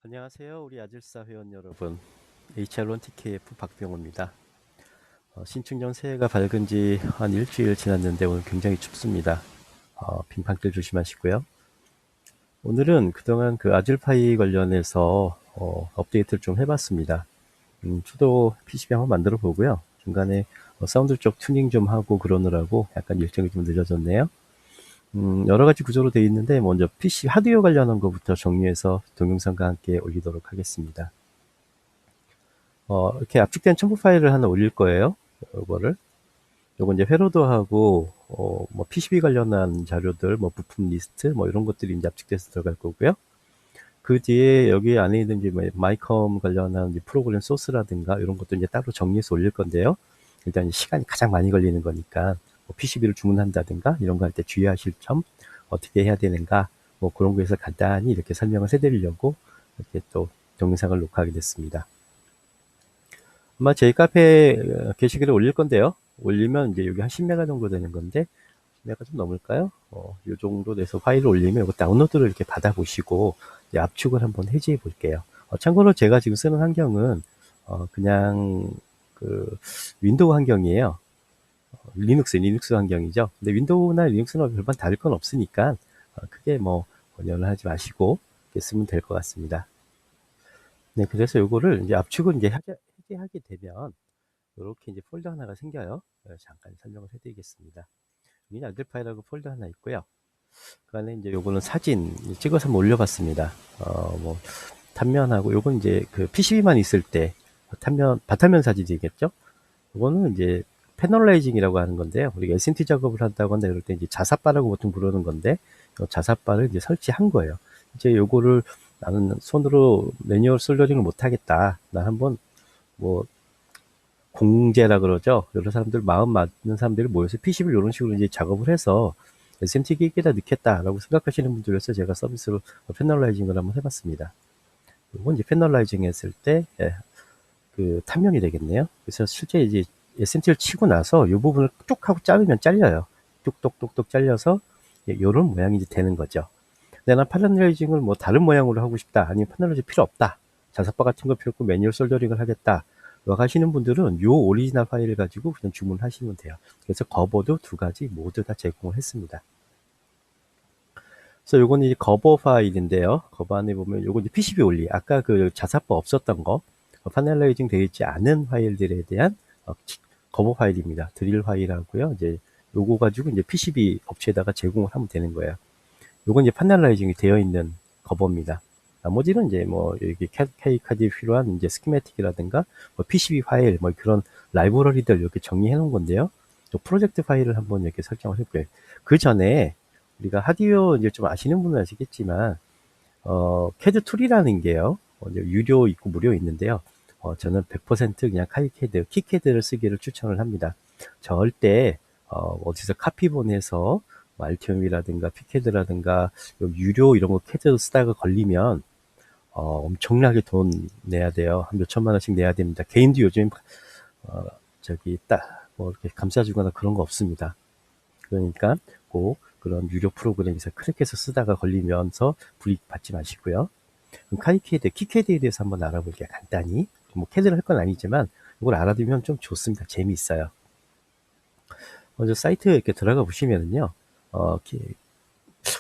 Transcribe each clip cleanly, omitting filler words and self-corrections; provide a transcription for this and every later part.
안녕하세요. 우리 아질사 회원 여러분. HR1TKF 박병호입니다. 신축년 새해가 밝은 지 한 일주일 지났는데 오늘 굉장히 춥습니다. 빙판길 조심하시고요. 오늘은 그동안 그 아질파이 관련해서 업데이트를 좀 해봤습니다. 저도 PCB 한번 만들어 보고요. 중간에 사운드 쪽 튜닝 좀 하고 그러느라고 약간 일정이 좀 늦어졌네요. 여러 가지 구조로 되어 있는데 먼저 PC 하드웨어 관련한 것부터 정리해서 동영상과 함께 올리도록 하겠습니다. 이렇게 압축된 첨부 파일을 하나 올릴 거예요. 요거 이제 회로도하고, 뭐 PCB 관련한 자료들, 뭐 부품 리스트, 뭐 이런 것들이 이제 압축돼서 들어갈 거고요. 그 뒤에 여기 안에 있는 이제 마이컴 관련한 이제 프로그램 소스라든가 이런 것도 이제 따로 정리해서 올릴 건데요. 일단 시간이 가장 많이 걸리는 거니까, 뭐 PCB를 주문한다든가 이런 거 할 때 주의하실 점, 어떻게 해야 되는가, 뭐 그런 거에서 간단히 이렇게 설명을 해드리려고 이렇게 또 동영상을 녹화하게 됐습니다. 아마 제 카페 게시글에 올릴 건데요. 올리면 이제 여기 한 10메가 정도 되는 건데, 10메가 좀 넘을까요? 요 정도 돼서 파일을 올리면 이거 다운로드를 이렇게 받아보시고, 이제 압축을 한번 해제해 볼게요. 참고로 제가 지금 쓰는 환경은, 그냥, 그, 윈도우 환경이에요. 리눅스 환경이죠. 근데 윈도우나 리눅스는 별반 다를 건 없으니까, 크게 뭐, 권유를 하지 마시고, 이렇게 쓰면 될 것 같습니다. 네, 그래서 요거를 이제 압축을 이제 해제하게 되면, 이렇게 이제 폴더 하나가 생겨요. 잠깐 설명을 해드리겠습니다. 여기 아들 파일하고 폴더 하나 있고요. 그 안에 이제 요거는 사진 찍어서 한번 올려봤습니다. 뭐 단면하고 요건 이제 그 PCB만 있을 때 바탕면 사진이겠죠. 요거는 이제 패널라이징이라고 하는 건데요. 우리가 SMT 작업을 한다고 한다 이럴 때 이제 자사바라고 보통 부르는 건데, 요 자사바를 이제 설치한 거예요. 이제 요거를 나는 손으로 매뉴얼 솔더링을 못 하겠다. 난 한번 뭐 공제라 그러죠. 여러 사람들 마음 맞는 사람들이 모여서 PCB를 이런 식으로 이제 작업을 해서 SMT 기기에다 넣겠다라고 생각하시는 분들 위해서 제가 서비스로 패널라이징을 한번 해봤습니다. 이건 이제 패널라이징 했을 때, 그 탄면이 되겠네요. 그래서 실제 이제 SMT를 치고 나서 이 부분을 뚝 하고 자르면 잘려요. 뚝뚝뚝뚝 잘려서 이런 모양이 이제 되는 거죠. 내가 패널라이징을 뭐 다른 모양으로 하고 싶다. 아니면 패널라이징 필요 없다. 자석바 같은 거 필요 없고 매뉴얼 솔더링을 하겠다. 하시는 분들은 요 오리지널 파일을 가지고 그냥 주문하시면 돼요. 그래서 거버도 두 가지 모두 다 제공을 했습니다. 그래서 요거는 이제 거버 파일인데요. 거버 안에 보면 요거 이제 PCB 올리. 아까 그 자사바 없었던 거, 패널라이징 되어 있지 않은 파일들에 대한 거버 파일입니다. 드릴 파일하고요. 이제 요거 가지고 이제 PCB 업체에다가 제공을 하면 되는 거예요. 요건 이제 패널라이징이 되어 있는 거버입니다. 나머지는 이제 뭐 여기 K카드에 필요한 이제 스키매틱이라든가 뭐 PCB 파일 뭐 그런 라이브러리들 이렇게 정리해 놓은 건데요. 또 프로젝트 파일을 한번 이렇게 설정을 해볼게요. 그 전에 우리가 하드웨어 이제 좀 아시는 분은 아시겠지만 캐드 툴이라는 게요. 이제 유료 있고 무료 있는데요. 저는 100% 그냥 카이캐드, 키캐드를 쓰기를 추천을 합니다. 절대 어디서 카피본에서 알티움이라든가 피캐드라든가 유료 이런 거 캐드 쓰다가 걸리면 엄청나게 돈 내야 돼요. 한 몇천만 원씩 내야 됩니다. 개인도 요즘 저기 딱 뭐 이렇게 감싸주거나 그런 거 없습니다. 그러니까 꼭 그런 유료 프로그램에서 크랙해서 쓰다가 걸리면서 불이익 받지 마시고요. 그럼 카이캐드, 키캐드에 대해서 한번 알아볼게요. 간단히. 뭐 캐드를 할 건 아니지만 이걸 알아두면 좀 좋습니다. 재미있어요. 먼저 사이트에 이렇게 들어가 보시면은요.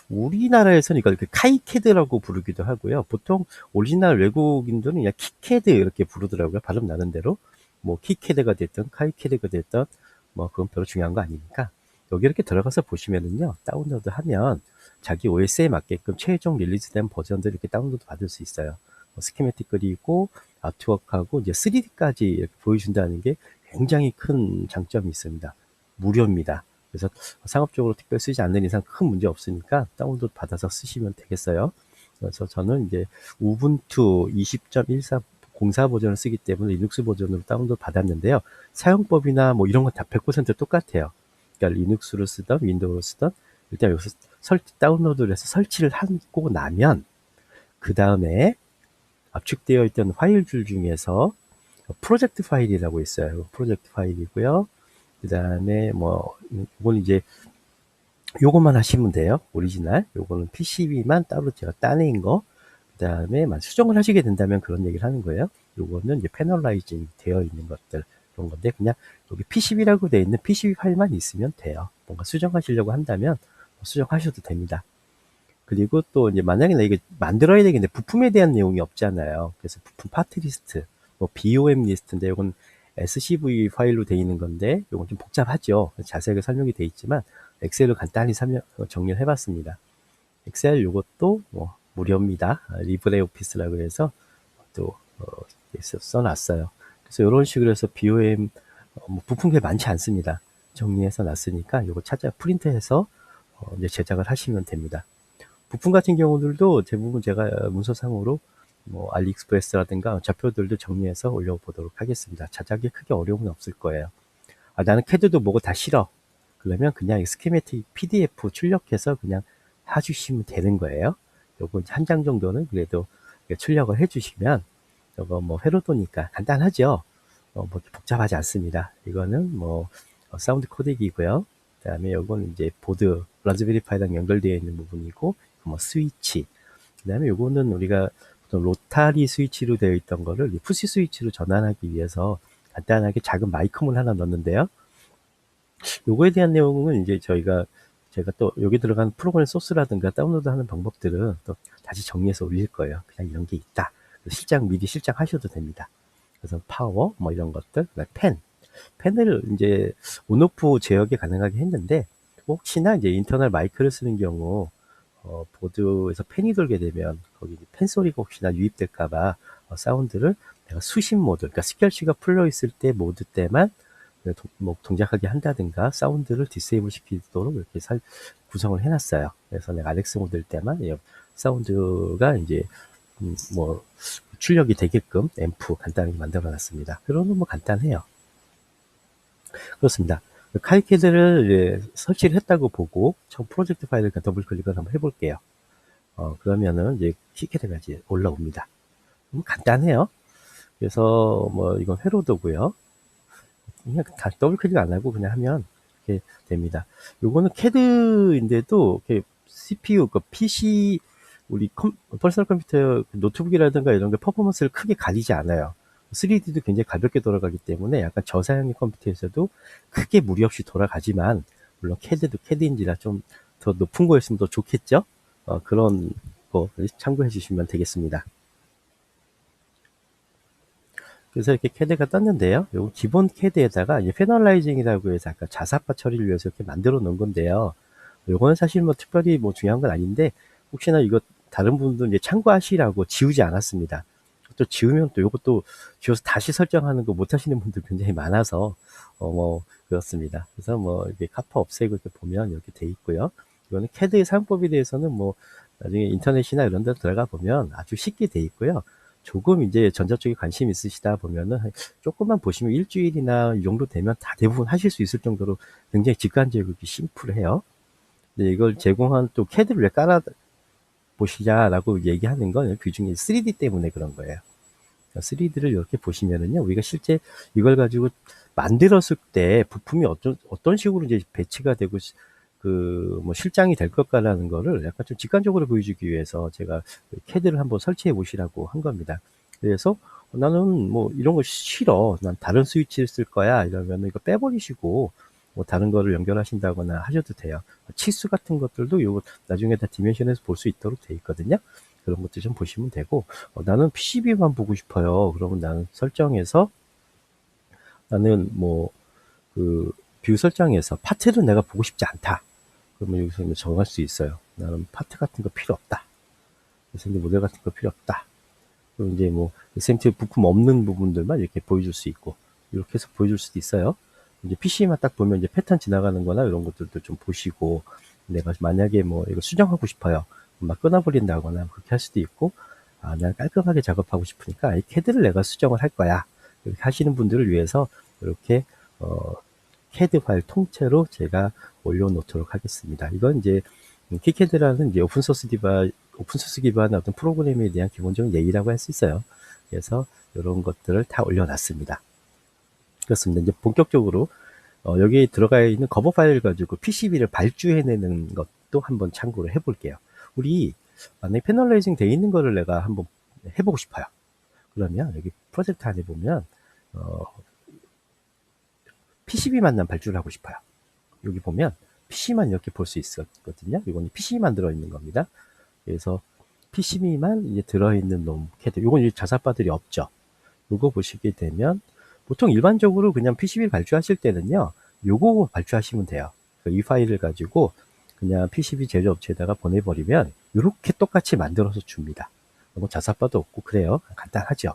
우리나라에서는 이걸 카이캐드라고 부르기도 하고요. 보통 오리지널 외국인들은 그냥 키캐드 이렇게 부르더라고요. 발음 나는 대로. 뭐 키캐드가 됐든 카이캐드가 됐든 뭐 그건 별로 중요한 거 아니니까 여기 이렇게 들어가서 보시면은요. 다운로드 하면 자기 OS에 맞게끔 최종 릴리즈된 버전들 이렇게 다운로드 받을 수 있어요. 스키매틱 그리고 아트워크하고 이제 3D까지 이렇게 보여준다는 게 굉장히 큰 장점이 있습니다. 무료입니다. 그래서 상업적으로 특별히 쓰지 않는 이상 큰 문제 없으니까 다운로드 받아서 쓰시면 되겠어요. 그래서 저는 이제 우분투 20.14 공사 버전을 쓰기 때문에 리눅스 버전으로 다운로드 받았는데요. 사용법이나 뭐 이런 건 다 100% 똑같아요. 그러니까 리눅스로 쓰던 윈도우로 쓰던 일단 여기서 다운로드를 해서 설치를 하고 나면 그 다음에 압축되어 있던 파일줄 중에서 프로젝트 파일이라고 있어요. 프로젝트 파일이고요. 그 다음에 뭐 이건 이제 요것만 하시면 돼요. 오리지널. 요거는 PCB만 따로 제가 따낸 거. 그다음에 수정을 하시게 된다면 그런 얘기를 하는 거예요. 요거는 이제 패널라이징 되어 있는 것들 그런 건데 그냥 여기 PCB라고 되어 있는 PCB 파일만 있으면 돼요. 뭔가 수정하시려고 한다면 수정하셔도 됩니다. 그리고 또 이제 만약에 이게 만들어야 되겠는데 부품에 대한 내용이 없잖아요. 그래서 부품 파트 리스트, 뭐 BOM 리스트인데 이건 SCV 파일로 되어 있는 건데 이건 좀 복잡하죠. 자세하게 설명이 되어 있지만 엑셀로 간단히 정리를 해봤습니다. 엑셀 요것도 뭐 무료입니다. 리브레 오피스라고 해서 또 써놨어요. 그래서 이런 식으로 해서 BOM 뭐 부품이 많지 않습니다. 정리해서 놨으니까 요거 찾아 프린트해서 이제 제작을 하시면 됩니다. 부품 같은 경우들도 대부분 제가 문서상으로 뭐 알리익스프레스라든가 좌표들도 정리해서 올려보도록 하겠습니다. 제작에 크게 어려움은 없을 거예요. 아, 나는 캐드도 뭐고 다 싫어. 그러면 그냥 스키매틱 PDF 출력해서 그냥 해주시면 되는 거예요. 요거 한 장 정도는 그래도 출력을 해주시면 이거 뭐 회로도니까 간단하죠. 뭐 복잡하지 않습니다. 이거는 뭐 사운드 코덱이고요. 그다음에 요거는 이제 보드 라즈베리 파이랑 연결되어 있는 부분이고 뭐 스위치. 그다음에 요거는 우리가 보통 로타리 스위치로 되어 있던 거를 푸시 스위치로 전환하기 위해서 간단하게 작은 마이크문 하나 넣는데요. 요거에 대한 내용은 이제 제가 또 여기 들어간 프로그램 소스라든가 다운로드하는 방법들은 또 다시 정리해서 올릴 거예요. 그냥 이런 게 있다. 미리 실장하셔도 됩니다. 그래서 파워 뭐 이런 것들, 펜을 이제 온오프 제어가 가능하게 했는데 혹시나 이제 인터널 마이크를 쓰는 경우 보드에서 펜이 돌게 되면 거기 펜 소리가 혹시나 유입될까봐 사운드를 내가 수신 모드, 그러니까 스켈시가 풀려 있을 때 모드 때만 뭐 동작하게 한다든가 사운드를 디세이블 시키도록 이렇게 구성을 해놨어요. 그래서 내가 RX 모드일 때만 사운드가 이제 뭐 출력이 되게끔 앰프 간단하게 만들어 놨습니다. 그러면 뭐 간단해요. 그렇습니다. 카이캐드를 설치를 했다고 보고 처음 프로젝트 파일을 더블 클릭을 한번 해볼게요. 그러면은 이제 키캐드가 이제 올라옵니다. 간단해요. 그래서 뭐 이건 회로도고요. 그냥 다 더블 클릭 안 하고 그냥 하면 이렇게 됩니다. 요거는 캐드인데도 이렇게 CPU, 그 PC 우리 퍼스널 컴퓨터 노트북이라든가 이런 게 퍼포먼스를 크게 가리지 않아요. 3D도 굉장히 가볍게 돌아가기 때문에 약간 저사양의 컴퓨터에서도 크게 무리 없이 돌아가지만 물론 캐드도 캐드인지라 좀 더 높은 거였으면 더 좋겠죠. 그런 거 참고해 주시면 되겠습니다. 그래서 이렇게 캐드가 떴는데요. 요 기본 캐드에다가 이제 패널라이징이라고 해서 아까 자사파 처리를 위해서 이렇게 만들어 놓은 건데요. 요거는 사실 뭐 특별히 뭐 중요한 건 아닌데 혹시나 이거 다른 분들 이제 참고하시라고 지우지 않았습니다. 또 지우면 또 요것도 지워서 다시 설정하는 거 못 하시는 분들 굉장히 많아서 뭐 그렇습니다. 그래서 뭐 이렇게 카파 없애고 이렇게 보면 이렇게 돼 있고요. 이거는 캐드의 사용법에 대해서는 뭐 나중에 인터넷이나 이런 데 들어가 보면 아주 쉽게 돼 있고요. 조금 이제 전자 쪽에 관심 있으시다 보면은 조금만 보시면 일주일이나 이 정도 되면 다 대부분 하실 수 있을 정도로 굉장히 직관적이고 심플해요. 근데 이걸 제공한 또 캐드를 왜 깔아 보시자라고 얘기하는 건 그 중에 3D 때문에 그런 거예요. 3D를 이렇게 보시면은요, 우리가 실제 이걸 가지고 만들었을 때 부품이 어떤 식으로 이제 배치가 되고 뭐 실장이 될 것까라는 거를 약간 좀 직관적으로 보여주기 위해서 제가 캐드를 한번 설치해 보시라고 한 겁니다. 그래서 나는 뭐 이런 거 싫어. 난 다른 스위치를 쓸 거야. 이러면 이거 빼버리시고 뭐 다른 거를 연결하신다거나 하셔도 돼요. 치수 같은 것들도 요거 나중에 다 디멘션에서 볼 수 있도록 돼 있거든요. 그런 것들 좀 보시면 되고 나는 PCB만 보고 싶어요. 그러면 나는 설정해서 나는 뭐 그 뷰 설정에서 파트를 내가 보고 싶지 않다. 그러면 여기서 정할 수 있어요. 나는 파트 같은 거 필요 없다. SMT 모델 같은 거 필요 없다. 그리고 이제 뭐 SMT 부품 없는 부분들만 이렇게 보여줄 수 있고 이렇게 해서 보여줄 수도 있어요. 이제 PC만 딱 보면 이제 패턴 지나가는 거나 이런 것들도 좀 보시고 내가 만약에 뭐 이거 수정하고 싶어요. 막 끊어버린다거나 그렇게 할 수도 있고 난 깔끔하게 작업하고 싶으니까 이 캐드를 내가 수정을 할 거야. 이렇게 하시는 분들을 위해서 이렇게 캐드 파일 통째로 제가 올려놓도록 하겠습니다. 이건 이제 키캐드라는 이제 오픈소스 기반의 어떤 프로그램에 대한 기본적인 예의라고 할 수 있어요. 그래서 이런 것들을 다 올려놨습니다. 그렇습니다. 이제 본격적으로 여기에 들어가 있는 커버 파일을 가지고 PCB를 발주해내는 것도 한번 참고를 해볼게요. 우리 만약에 패널라이징 돼 있는 거를 내가 한번 해보고 싶어요. 그러면 여기 프로젝트 안에 보면 PCB만 난 발주를 하고 싶어요. 여기 보면 PC만 이렇게 볼 수 있었거든요. 이건 PC만 들어있는 겁니다. 그래서 PCB만 이제 들어있는 놈 캐드. 이건 이제 자사바들이 없죠. 요거 보시게 되면 보통 일반적으로 그냥 PCB 발주하실 때는요, 요거 발주하시면 돼요. 이 파일을 가지고 그냥 PCB 제조업체에다가 보내버리면 이렇게 똑같이 만들어서 줍니다. 뭐 자사바도 없고 그래요. 간단하죠.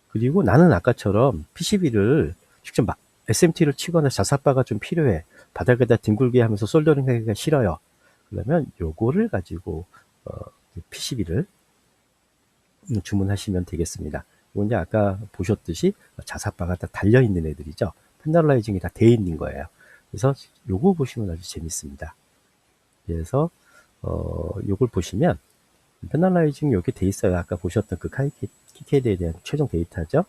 그리고 나는 아까처럼 PCB를 직접 막 SMT를 치거나 자사바가 좀 필요해. 바닥에다 뒹굴게 하면서 솔더링 하기가 싫어요. 그러면 요거를 가지고 PCB를 주문하시면 되겠습니다. 이건 이제 아까 보셨듯이 자사바가 다 달려있는 애들이죠. 패널라이징이 다 돼 있는 거예요. 그래서 요거 보시면 아주 재밌습니다. 그래서 요걸 보시면 패널라이징이 이렇게 돼 있어요. 아까 보셨던 그 키캐드에 대한 최종 데이터죠.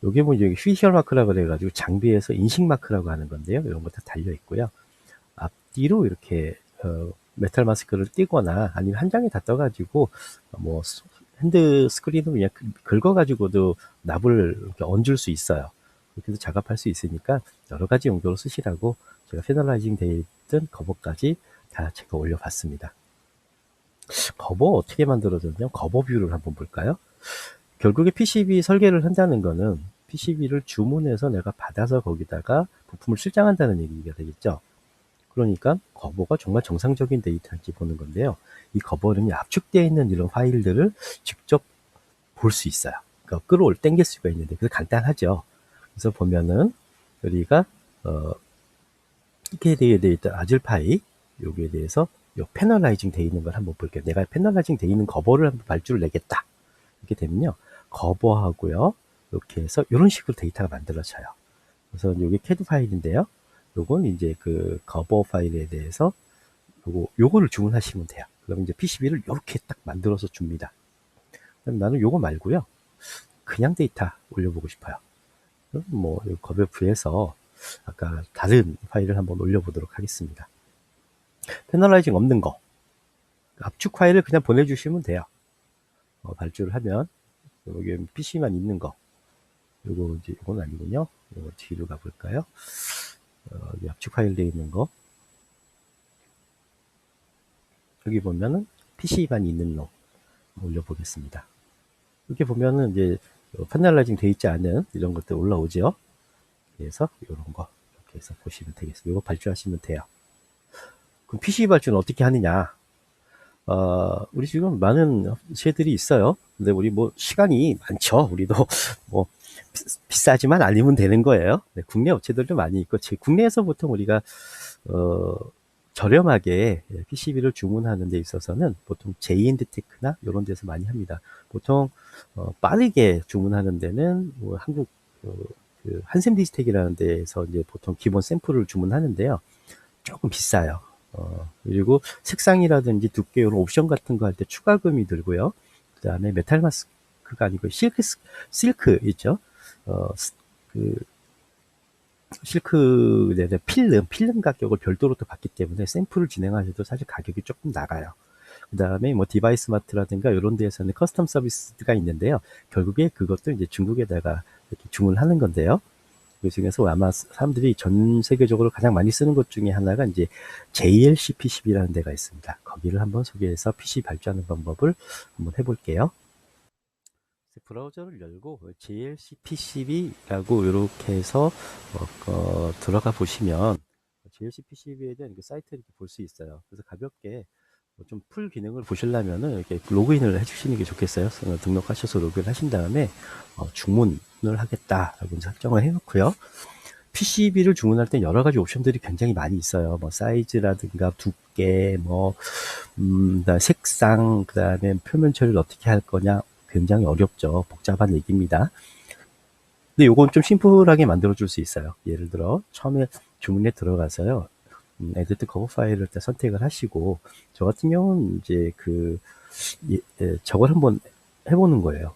요게 뭐 여기 휘셜 마크라고 그래가지고 장비에서 인식 마크라고 하는 건데요. 이런 거 다 달려 있고요. 앞뒤로 이렇게 메탈 마스크를 띄거나 아니면 한 장에 다 떠가지고 뭐 핸드 스크린으로 그냥 긁어가지고도 납을 이렇게 얹을 수 있어요. 그렇게 해서 작업할 수 있으니까 여러 가지 용도로 쓰시라고 제가 패널라이징 되어 있던 커버까지 다 제가 올려봤습니다. 커버 어떻게 만들어졌냐? 커버 뷰를 한번 볼까요? 결국에 PCB 설계를 한다는 거는 PCB를 주문해서 내가 받아서 거기다가 부품을 출장한다는 얘기가 되겠죠. 그러니까 커버가 정말 정상적인 데이터인지 보는 건데요. 이 커버는 압축되어 있는 이런 파일들을 직접 볼 수 있어요. 그러니까 땡길 수가 있는데, 그래서 간단하죠. 그래서 보면은 우리가 이렇게 되어 있던 아즐 파일, 여기에 대해서 요 패널라이징 되어 있는 걸 한번 볼게요. 내가 패널라이징 되어 있는 커버를 한번 발주를 내겠다. 이렇게 되면요, 커버하고요, 이렇게 해서 이런 식으로 데이터가 만들어져요. 그래서 이게 캐드 파일인데요. 요건 이제 그 커버 파일에 대해서 요거를 주문하시면 돼요. 그럼 이제 PCB를 이렇게 딱 만들어서 줍니다. 그럼 나는 요거 말고요, 그냥 데이터 올려보고 싶어요. 그럼 뭐 커버프에서 아까 다른 파일을 한번 올려보도록 하겠습니다. 패널라이징 없는 거, 압축 파일을 그냥 보내주시면 돼요. 발주를 하면 여기 PC만 있는 거, 요거 이제 이건 아니군요. 요거 뒤로 가볼까요? 여기 압축 파일 되어 있는 거, 여기 보면은 PC만 있는 놈 올려보겠습니다. 이렇게 보면은 이제 패널라이징 되어 있지 않은 이런 것들 올라오죠. 그래서 이런 거 이렇게 해서 보시면 되겠습니다. 이거 발주하시면 돼요. 그럼 PCB 발주는 어떻게 하느냐? 우리 지금 많은 업체들이 있어요. 근데 우리 뭐 시간이 많죠. 우리도 뭐 비싸지만 아니면 되는 거예요. 네, 국내 업체들도 많이 있고, 국내에서 보통 우리가 저렴하게 PCB를 주문하는 데 있어서는 보통 제이엔드테크나 이런 데서 많이 합니다. 보통 빠르게 주문하는 데는 뭐 한국 그 한샘디스텍이라는 데에서 이제 보통 기본 샘플을 주문하는데요. 조금 비싸요. 그리고 색상이라든지 두께 이런 옵션 같은 거 할 때 추가금이 들고요. 그 다음에 메탈 마스크가 아니고 실크 있죠. 그 실크 필름 가격을 별도로 또 받기 때문에 샘플을 진행하셔도 사실 가격이 조금 나가요. 그 다음에 뭐 디바이스 마트라든가 이런 데에서는 커스텀 서비스가 있는데요. 결국에 그것도 이제 중국에다가 이렇게 주문하는 건데요. 그 중에서 아마 사람들이 전 세계적으로 가장 많이 쓰는 것 중에 하나가 이제 JLC PCB라는 데가 있습니다. 거기를 한번 소개해서 PC 발주하는 방법을 한번 해볼게요. 브라우저를 열고 JLC PCB라고 이렇게 해서 들어가 보시면 JLC PCB에 대한 사이트를 이렇게 볼 수 있어요. 그래서 가볍게 좀 풀 기능을 보시려면은 이렇게 로그인을 해주시는 게 좋겠어요. 등록하셔서 로그인 하신 다음에 주문을 하겠다라고 설정을 해놓고요. PCB를 주문할 때 여러 가지 옵션들이 굉장히 많이 있어요. 뭐 사이즈라든가 두께, 뭐 색상, 그다음에 표면 처리를 어떻게 할 거냐, 굉장히 어렵죠. 복잡한 얘기입니다. 근데 요건 좀 심플하게 만들어 줄 수 있어요. 예를 들어 처음에 주문에 들어가서요, 에디트 커버 파일을 선택을 하시고, 저 같은 경우는 이제 저걸 한번 해보는 거예요.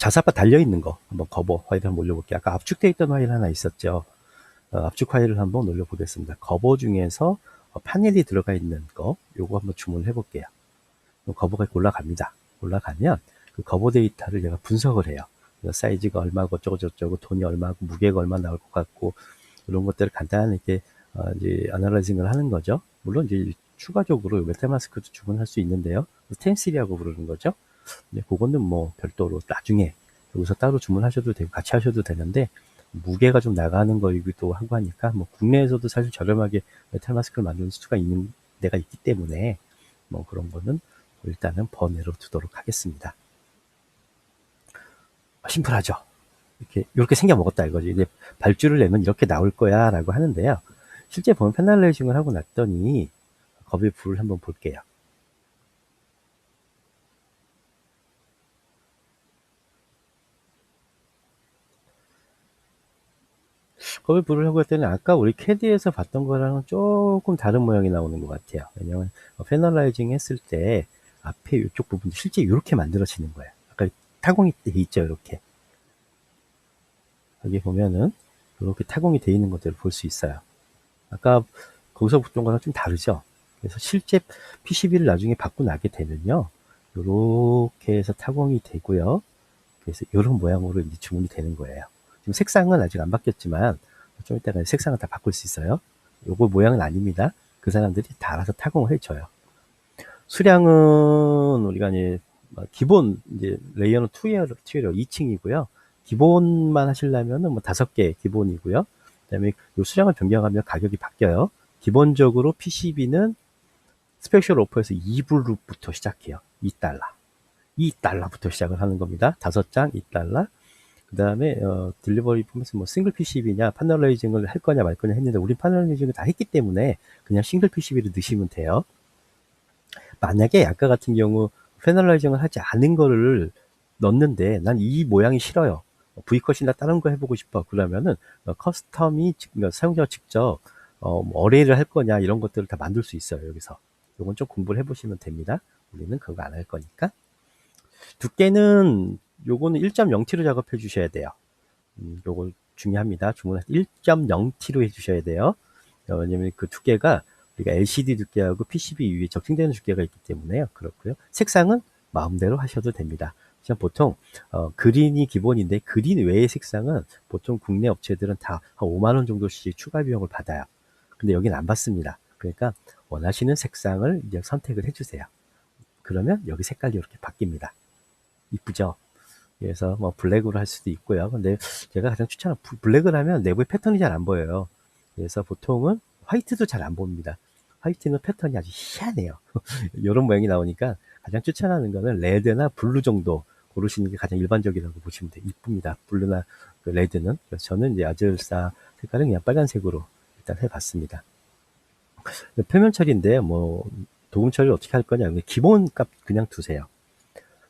자사바 달려있는 거 한번 커버 파일 한번 올려볼게요. 아까 압축되어 있던 파일 하나 있었죠. 압축 파일을 한번 올려보겠습니다. 커버 중에서 파넬이 들어가 있는 거 요거 한번 주문을 해볼게요. 커버가 올라갑니다. 올라가면 그 커버 데이터를 얘가 분석을 해요. 사이즈가 얼마고 어쩌고저쩌고 돈이 얼마고 무게가 얼마 나올 것 같고 이런 것들을 간단하게 이제 아날라이징을 하는 거죠. 물론 이제 추가적으로 메타마스크도 주문할 수 있는데요. 텐실이라고 부르는 거죠. 근데 그거는 뭐 별도로 나중에 여기서 따로 주문하셔도 되고 같이 하셔도 되는데 무게가 좀 나가는 거이기도 하고 하니까 뭐 국내에서도 사실 저렴하게 메탈 마스크를 만들 수가 있는 데가 있기 때문에 뭐 그런 거는 일단은 번외로 두도록 하겠습니다. 심플하죠. 이렇게 생겨 먹었다 이거지. 이제 발주를 내면 이렇게 나올 거야 라고 하는데요. 실제 보면 패널레이징을 하고 났더니 겁의 불을 한번 볼게요. 겁의 불을 하고 했더니 아까 우리 캐디에서 봤던 거랑은 조금 다른 모양이 나오는 것 같아요. 왜냐면 패널라이징 했을 때 앞에 이쪽 부분 실제 이렇게 만들어지는 거예요. 아까 타공이 돼 있죠, 이렇게. 여기 보면은 이렇게 타공이 돼 있는 것들을 볼 수 있어요. 아까 거기서 봤던 거랑 좀 다르죠. 그래서 실제 PCB를 나중에 받고 나게 되면요, 이렇게 해서 타공이 되고요. 그래서 이런 모양으로 이제 주문이 되는 거예요. 지금 색상은 아직 안 바뀌었지만 좀 이따가 색상을 다 바꿀 수 있어요. 요거 모양은 아닙니다. 그 사람들이 다 알아서 타공을 해줘요. 수량은 우리가 이제 기본 이제 레이어는 2웨어 2층이고요. 기본만 하시려면은 뭐 5개 기본이고요. 그다음에 요 수량을 변경하면 가격이 바뀌어요. 기본적으로 PCB는 스페셜 오퍼에서 2불부터 시작해요. 2달러. 2달러부터 시작을 하는 겁니다. 5장 2달러. 그 다음에 딜리버리 보면서 뭐 싱글 PCB냐 패널레이징을 할 거냐 말 거냐 했는데 우린 패널레이징을 다 했기 때문에 그냥 싱글 PCB를 넣으시면 돼요. 만약에 아까 같은 경우 패널라이징을 하지 않은 거를 넣는데 난 이 모양이 싫어요. V컷이나 다른 거 해보고 싶어. 그러면은 커스텀이 그러니까 사용자가 직접 어레이를 할 거냐 이런 것들을 다 만들 수 있어요. 여기서 요건 좀 공부를 해보시면 됩니다. 우리는 그거 안 할 거니까. 두께는 요거는 1.0T로 작업해 주셔야 돼요. 요거 중요합니다. 주문할 때 1.0T로 해주셔야 돼요. 왜냐면 그 두께가 우리가 LCD 두께하고 PCB 위에 적팅되는 두께가 있기 때문에요. 그렇고요. 색상은 마음대로 하셔도 됩니다. 그냥 보통 그린이 기본인데 그린 외의 색상은 보통 국내 업체들은 다 한 5만 원 정도씩 추가 비용을 받아요. 근데 여기는 안 받습니다. 그러니까 원하시는 색상을 이제 선택을 해주세요. 그러면 여기 색깔이 이렇게 바뀝니다. 이쁘죠? 그래서 뭐 블랙으로 할 수도 있고요. 근데 제가 가장 추천하는 블랙을 하면 내부의 패턴이 잘 안 보여요. 그래서 보통은 화이트도 잘 안 보입니다. 화이트는 패턴이 아주 희한해요. 이런 모양이 나오니까 가장 추천하는 거는 레드나 블루 정도 고르시는 게 가장 일반적이라고 보시면 돼요. 이쁩니다. 블루나 그 레드는. 그래서 저는 이제 아즈르사 색깔은 그냥 빨간색으로 일단 해봤습니다. 표면 처리인데 뭐 도금 처리를 어떻게 할 거냐. 기본 값 그냥 두세요.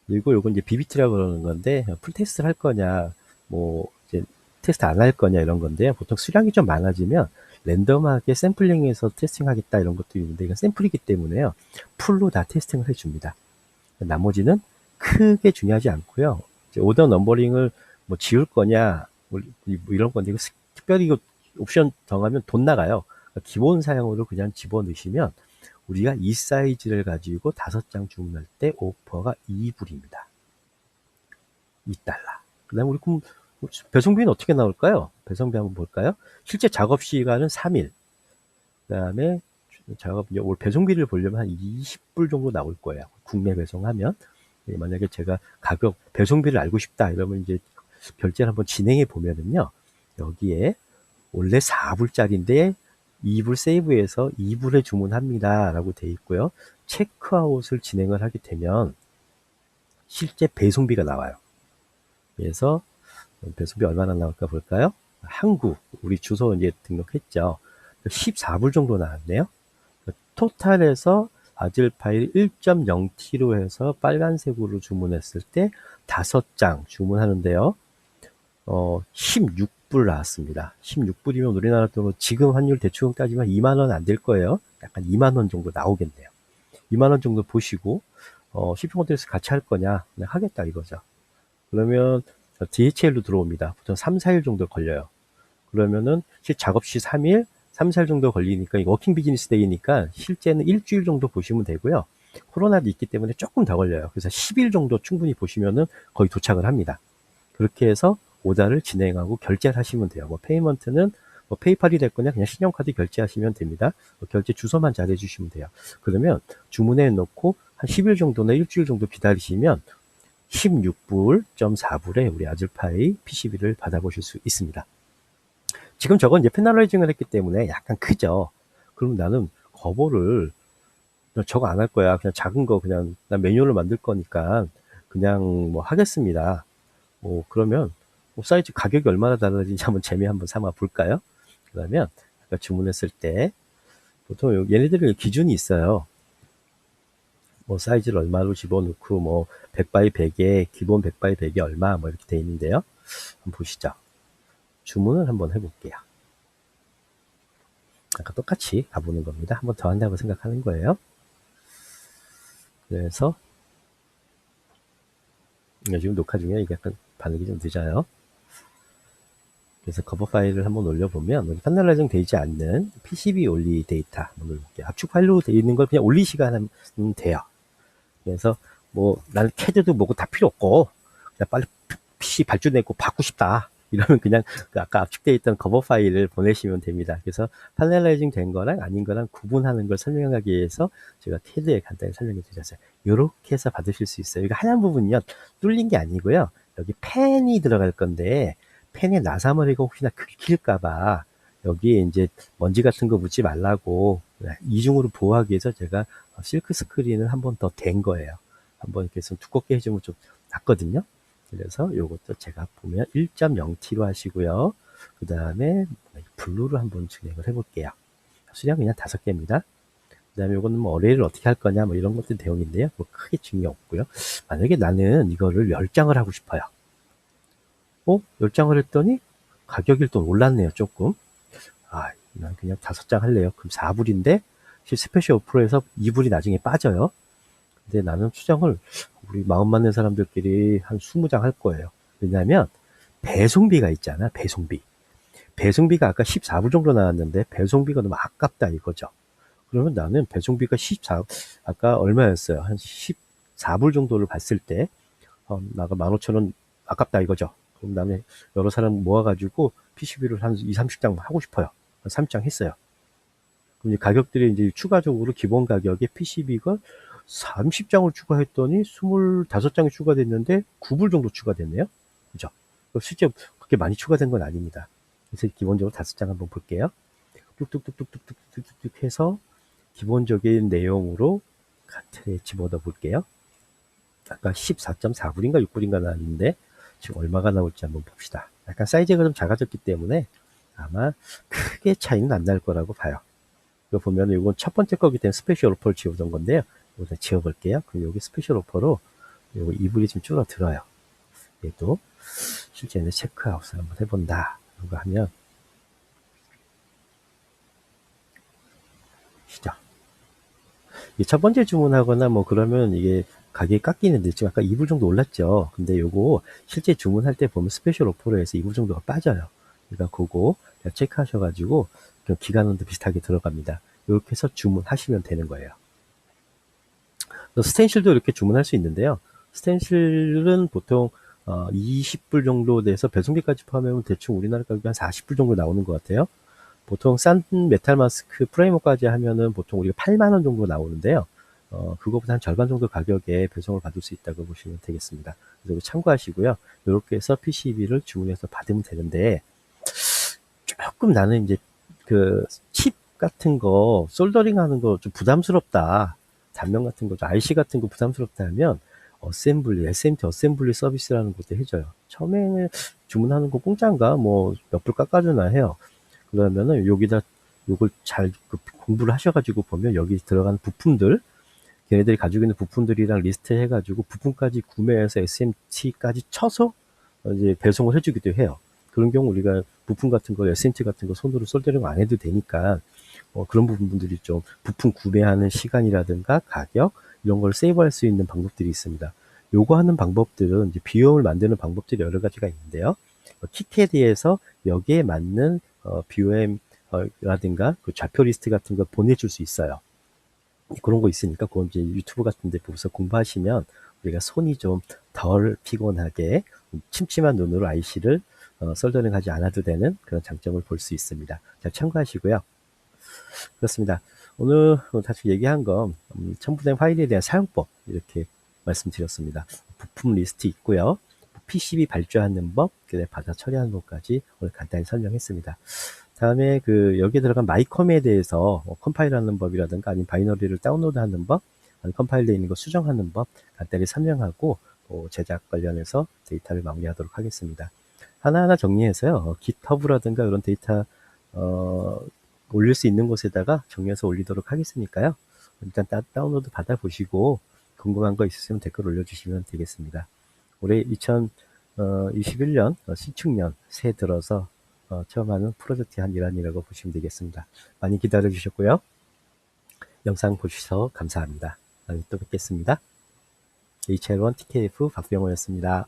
그리고 요건 이제 BBT라고 그러는 건데 풀 테스트를 할 거냐 뭐 이제 테스트 안 할 거냐 이런 건데요. 보통 수량이 좀 많아지면 랜덤하게 샘플링해서 테스팅하겠다 이런 것도 있는데 이건 샘플이기 때문에요. 풀로 다 테스팅을 해줍니다. 나머지는 크게 중요하지 않고요. 이제 오더 넘버링을 뭐 지울 거냐 뭐 이런 건데 특별히 이거 옵션 정하면 돈 나가요. 그러니까 기본 사양으로 그냥 집어넣으시면 우리가 이 사이즈를 가지고 5장 주문할 때 오퍼가 2불입니다. 2달러. 그 다음에 우리 그럼 배송비는 어떻게 나올까요? 배송비 한번 볼까요? 실제 작업 시간은 3일. 그 다음에 작업, 올 배송비를 보려면 한 20불 정도 나올 거예요. 국내 배송하면. 만약에 제가 가격, 배송비를 알고 싶다 이러면 이제 결제를 한번 진행해 보면은요. 여기에 원래 4불짜리인데 2불 세이브해서 2불에 주문합니다 라고 되어 있고요. 체크아웃을 진행을 하게 되면 실제 배송비가 나와요. 그래서 배송비 얼마나 나올까 볼까요? 한국 우리 주소 이제 등록했죠. 14불 정도 나왔네요. 토탈에서 아질 파일 1.0T로 해서 빨간색으로 주문했을 때 5장 주문하는데요. 16불 나왔습니다. 16불이면 우리나라 돈으로 지금 환율 대충 따지면 2만원 안 될 거예요. 약간 2만원 정도 나오겠네요. 2만원 정도 보시고, 쇼핑 호텔에서 같이 할 거냐? 그냥 하겠다 이거죠. 그러면 DHL로 들어옵니다. 보통 3, 4일 정도 걸려요. 그러면은 작업 시 3일, 3, 4일 정도 걸리니까 워킹 비즈니스 데이니까 실제는 일주일 정도 보시면 되고요. 코로나도 있기 때문에 조금 더 걸려요. 그래서 10일 정도 충분히 보시면은 거의 도착을 합니다. 그렇게 해서 오다를 진행하고 결제를 하시면 돼요. 뭐 페이먼트는 뭐 페이팔이 됐거나 그냥 신용카드 결제하시면 됩니다. 뭐 결제 주소만 잘해 주시면 돼요. 그러면 주문해 놓고 한 10일 정도나 일주일 정도 기다리시면 16불.4불에 우리 아즐파이 PCB를 받아보실 수 있습니다. 지금 저건 이제 패널라이징을 했기 때문에 약간 크죠. 그럼 나는 거버를 저거 안 할 거야. 그냥 작은 거 그냥 난 매뉴얼을 만들 거니까 그냥 뭐 하겠습니다. 뭐 그러면 뭐 사이즈 가격이 얼마나 달라진지 한번 재미 한번 삼아 볼까요? 그러면 아까 주문했을 때 보통 얘네들은 기준이 있어요. 뭐 사이즈를 얼마로 집어넣고 뭐 100 x 100에 기본 100 x 100이 얼마 뭐 이렇게 돼 있는데요. 한번 보시죠. 주문을 한번 해볼게요. 아까 똑같이 가보는 겁니다. 한번 더 한다고 생각하는 거예요. 그래서 지금 녹화 중에 이게 약간 반응이 좀 늦어요. 그래서 커버 파일을 한번 올려보면 패널라이징 되지 않는 PCB 올리 데이터 한번 올릴게요. 압축 파일로 되어 있는 걸 그냥 올리시가 하면 돼요. 그래서 뭐 나는 캐드도 뭐고 다 필요 없고 그냥 빨리 PC 발주내고 받고 싶다 이러면 그냥 그 아까 압축되어 있던 커버 파일을 보내시면 됩니다. 그래서 패널라이징 된 거랑 아닌 거랑 구분하는 걸 설명하기 위해서 제가 캐드에 간단히 설명해 드렸어요. 이렇게 해서 받으실 수 있어요. 이거 하얀 부분이요 뚫린 게 아니고요. 여기 펜이 들어갈 건데 펜에 나사머리가 혹시나 긁힐까봐 여기에 이제 먼지 같은 거 묻지 말라고 이중으로 보호하기 위해서 제가 실크 스크린을 한 번 더 댄 거예요. 한번 이렇게 좀 두껍게 해주면 좀 낫거든요. 그래서 요것도 제가 보면 1.0T로 하시고요. 그 다음에 블루로 한번 진행을 해볼게요. 수량 그냥 5개입니다. 그 다음에 요거는 뭐 어레이를 어떻게 할 거냐 뭐 이런 것들 내용인데요. 뭐 크게 중요 없고요. 만약에 나는 이거를 10장을 하고 싶어요. 10장을 했더니 가격이 또 올랐네요, 조금. 난 그냥 5장 할래요. 그럼 4불인데, 스페셜 오프로에서 2불이 나중에 빠져요. 근데 나는 수정을 우리 마음 맞는 사람들끼리 한 20장 할 거예요. 왜냐면, 배송비가 있잖아, 배송비. 배송비가 아까 14불 정도 나왔는데, 배송비가 너무 아깝다 이거죠. 그러면 나는 배송비가 아까 얼마였어요? 한 14불 정도를 봤을 때, 나가 15,000원 아깝다 이거죠. 그럼 나는 여러 사람 모아가지고 PCB를 한 2, 30장 하고 싶어요. 3장 했어요. 그럼 이제 가격들이 이제 추가적으로 기본 가격에 PCB가 30장을 추가했더니 25장이 추가됐는데 9불 정도 추가됐네요. 그죠? 실제 그렇게 많이 추가된 건 아닙니다. 그래서 기본적으로 5장 한번 볼게요. 뚝뚝뚝뚝뚝뚝뚝 해서 기본적인 내용으로 카트에 집어넣어 볼게요. 아까 14.4불인가 6불인가 나왔는데 지금 얼마가 나올지 한번 봅시다. 약간 사이즈가 좀 작아졌기 때문에 아마 크게 차이는 안 날 거라고 봐요. 이거 보면 이건 첫 번째 거기 때문에 스페셜 오퍼를 지우던 건데요. 이거 지워볼게요. 그럼 여기 스페셜 오퍼로 이거 2불이 좀 줄어들어요. 얘도 실제는 체크아웃을 한번 해본다. 이거 하면 시작. 첫 번째 주문하거나 뭐 그러면 이게 가격이 깎이는데 지금 아까 2불 정도 올랐죠. 근데 요거 실제 주문할 때 보면 스페셜 오퍼로 해서 2불 정도가 빠져요. 그러니까 그거 체크하셔가지고 기간원도 비슷하게 들어갑니다. 이렇게 해서 주문하시면 되는 거예요. 스텐실도 이렇게 주문할 수 있는데요. 스텐실은 보통 20불 정도 돼서 배송비까지 포함하면 대충 우리나라 가격이 한 40불 정도 나오는 것 같아요. 보통 싼 메탈 마스크 프라이머까지 하면은 보통 우리가 8만원 정도 나오는데요. 그거보다 한 절반 정도 가격에 배송을 받을 수 있다고 보시면 되겠습니다. 그래서 참고하시고요. 이렇게 해서 PCB를 주문해서 받으면 되는데, 조금 나는 이제 그 칩 같은 거, 솔더링 하는 거 좀 부담스럽다. 단면 같은 거, IC 같은 거 부담스럽다 하면, 어셈블리, SMT 어셈블리 서비스라는 것도 해줘요. 처음에는 주문하는 거 공짜인가? 뭐, 몇 불 깎아주나 해요. 그러면은 여기다 요걸 잘 공부를 하셔가지고 보면 여기 들어간 부품들, 걔네들이 가지고 있는 부품들이랑 리스트 해가지고 부품까지 구매해서 SMT까지 쳐서 이제 배송을 해주기도 해요. 그런 경우 우리가 부품 같은 거, SMT 같은 거 손으로 솔더링 안 해도 되니까 그런 부분들이 좀 부품 구매하는 시간이라든가 가격 이런 걸 세이브할 수 있는 방법들이 있습니다. 요거 하는 방법들은 이제 비용을 만드는 방법들이 여러 가지가 있는데요. 키캐디에서 여기에 맞는 BOM 라든가 그 좌표 리스트 같은 거 보내줄 수 있어요. 그런 거 있으니까 그건 이제 유튜브 같은 데 보면서 공부하시면 우리가 손이 좀 덜 피곤하게 침침한 눈으로 IC를 솔더링 하지 않아도 되는 그런 장점을 볼 수 있습니다. 잘 참고하시고요. 그렇습니다. 오늘 다시 얘기한 건 첨부된 파일에 대한 사용법 이렇게 말씀드렸습니다. 부품 리스트 있고요. PCB 발주하는 법, 그다음에 받아 처리하는 법까지 오늘 간단히 설명했습니다. 다음에 여기에 들어간 마이컴에 대해서 컴파일하는 법이라든가 아니면 바이너리를 다운로드하는 법, 아니면 컴파일되어 있는 거 수정하는 법 간단히 설명하고 제작 관련해서 데이터를 마무리하도록 하겠습니다. 하나하나 정리해서요. 깃허브라든가 이런 데이터 올릴 수 있는 곳에다가 정리해서 올리도록 하겠으니까요. 일단 다운로드 받아보시고 궁금한 거 있으시면 댓글 올려주시면 되겠습니다. 올해 2021년 신축년 새해 들어서 처음 하는 프로젝트의 한 일환이라고 보시면 되겠습니다. 많이 기다려 주셨고요. 영상 보셔서 감사합니다. 다음에 또 뵙겠습니다. HL1 TKF 박병호였습니다.